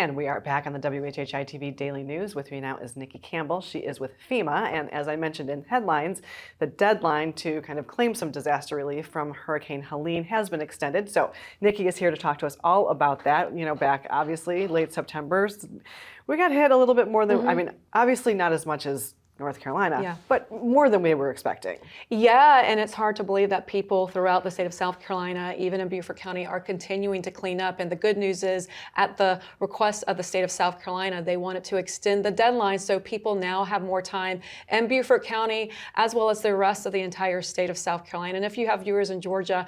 And we are back on the WHHI-TV Daily News. With me now is Nikki Campbell. She is with FEMA, and as I mentioned in headlines, the deadline to kind of claim some disaster relief from Hurricane Helene has been extended. So Nikki is here to talk to us all about that. You know, back obviously late September, we got hit a little bit more than, I mean, obviously not as much as North Carolina, but more than we were expecting. Yeah, and it's hard to believe that people throughout the state of South Carolina, even in Beaufort County, are continuing to clean up. And the good news is, at the request of the state of South Carolina, they wanted to extend the deadline so people now have more time in Beaufort County, as well as the rest of the entire state of South Carolina. And if you have viewers in Georgia,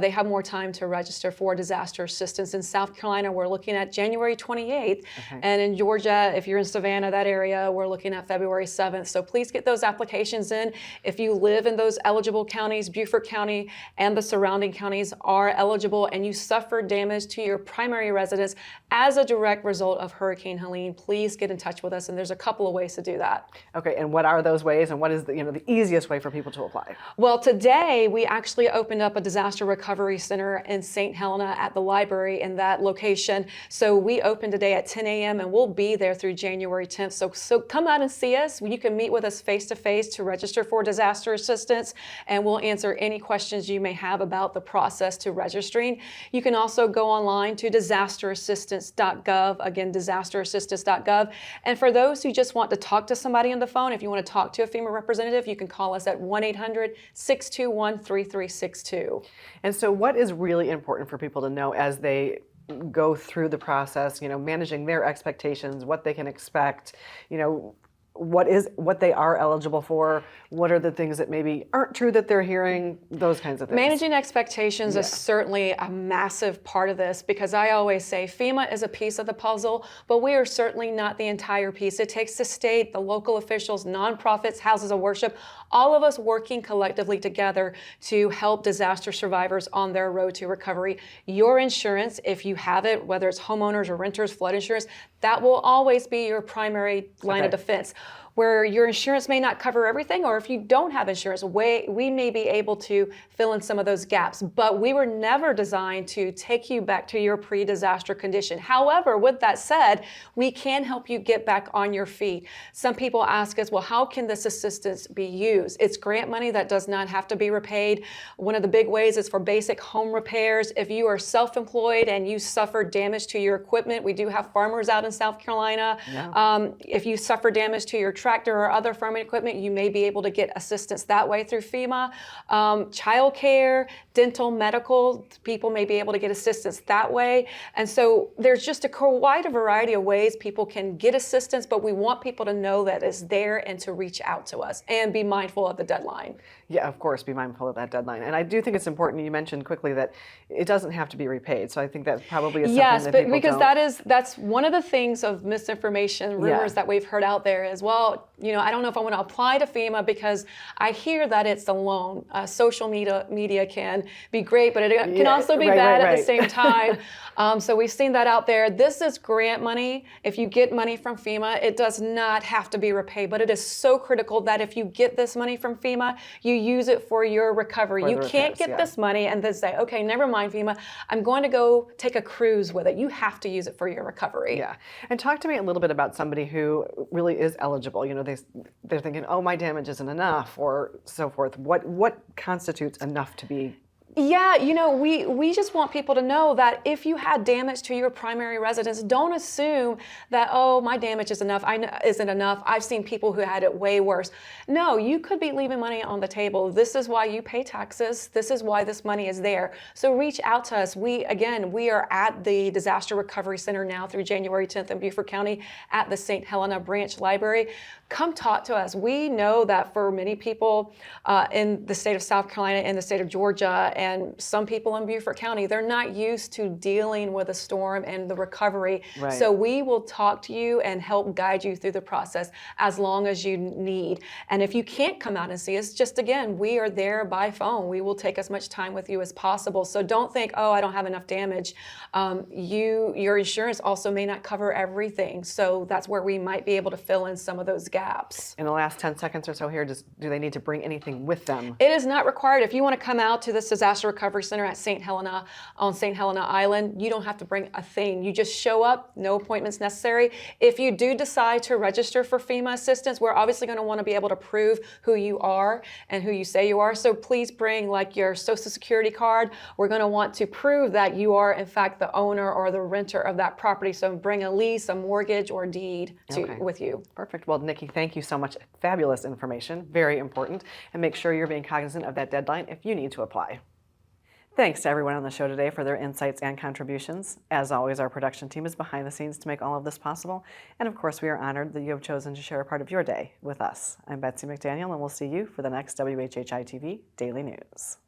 they have more time to register for disaster assistance. In South Carolina, we're looking at January 28th. And in Georgia, if you're in Savannah, that area, we're looking at February 7th. So please get those applications in. If you live in those eligible counties, Beaufort County and the surrounding counties are eligible, and you suffered damage to your primary residence as a direct result of Hurricane Helene, please get in touch with us. And there's a couple of ways to do that. Okay, and what are those ways, and what is the, the easiest way for people to apply? Well, today we actually opened up a disaster recovery center in St. Helena at the library in that location. So we opened today at 10 a.m. and we'll be there through January 10th. So come out and see us. You can meet with us face-to-face to register for disaster assistance, and we'll answer any questions you may have about the process to registering. You can also go online to disasterassistance.gov, again, disasterassistance.gov. And for those who just want to talk to somebody on the phone, if you want to talk to a FEMA representative, you can call us at 1-800-621-3362. And so what is really important for people to know as they go through the process, managing their expectations, what they can expect, what they are eligible for, what are the things that maybe aren't true that they're hearing, those kinds of things. Managing expectations is certainly a massive part of this, because I always say FEMA is a piece of the puzzle, but we are certainly not the entire piece. It takes the state, the local officials, nonprofits, houses of worship, all of us working collectively together to help disaster survivors on their road to recovery. Your insurance, if you have it, whether it's homeowners or renters, flood insurance, that will always be your primary line of defense. Where your insurance may not cover everything, or if you don't have insurance, we may be able to fill in some of those gaps, but we were never designed to take you back to your pre-disaster condition. However, with that said, we can help you get back on your feet. Some people ask us, well, how can this assistance be used? It's grant money that does not have to be repaid. One of the big ways is for basic home repairs. If you are self-employed and you suffered damage to your equipment, we do have farmers out in South Carolina. If you suffer damage to your tractor or other farming equipment, you may be able to get assistance that way through FEMA. Child care, dental, medical, people may be able to get assistance that way. And so there's just a wide variety of ways people can get assistance, but we want people to know that it's there and to reach out to us and be mindful of the deadline. Yeah, of course, be mindful of that deadline. And I do think it's important, you mentioned quickly that it doesn't have to be repaid. So I think that probably is something that people because that's one of the things of misinformation, rumors that we've heard out there is, well, I don't know if I want to apply to FEMA because I hear that it's a loan. Social media can be great, but it can also be bad at the same time. So we've seen that out there. This is grant money. If you get money from FEMA, it does not have to be repaid, but it is so critical that if you get this money from FEMA, you use it for your recovery. You can't get this money and then say, okay, never mind FEMA, I'm going to go take a cruise with it. You have to use it for your recovery. Yeah, and talk to me a little bit about somebody who really is eligible. They're thinking, oh, my damage isn't enough, or so forth. What constitutes enough to be? Yeah, we just want people to know that if you had damage to your primary residence, don't assume that, oh, my damage isn't enough. I've seen people who had it way worse. No, you could be leaving money on the table. This is why you pay taxes. This is why this money is there. So reach out to us. We are at the Disaster Recovery Center now through January 10th in Beaufort County at the St. Helena Branch Library. Come talk to us. We know that for many people in the state of South Carolina and the state of Georgia and some people in Beaufort County, they're not used to dealing with a storm and the recovery. So we will talk to you and help guide you through the process as long as you need. And if you can't come out and see us, just again, we are there by phone. We will take as much time with you as possible. So don't think, oh, I don't have enough damage. Your insurance also may not cover everything. So that's where we might be able to fill in some of those gaps. gaps. In the last 10 seconds or so here, do they need to bring anything with them? It is not required. If you want to come out to this disaster recovery center at St. Helena on St. Helena Island, you don't have to bring a thing. You just show up, no appointments necessary. If you do decide to register for FEMA assistance, we're obviously going to want to be able to prove who you are and who you say you are. So please bring like your Social Security card. We're going to want to prove that you are in fact the owner or the renter of that property. So bring a lease, a mortgage, or deed with you. Perfect. Well, Nikki, thank you so much. Fabulous information, very important. And make sure you're being cognizant of that deadline if you need to apply. Thanks to everyone on the show today for their insights and contributions. As always, our production team is behind the scenes to make all of this possible. And of course, we are honored that you have chosen to share a part of your day with us. I'm Betsy McDaniel, and we'll see you for the next WHHI-TV Daily News.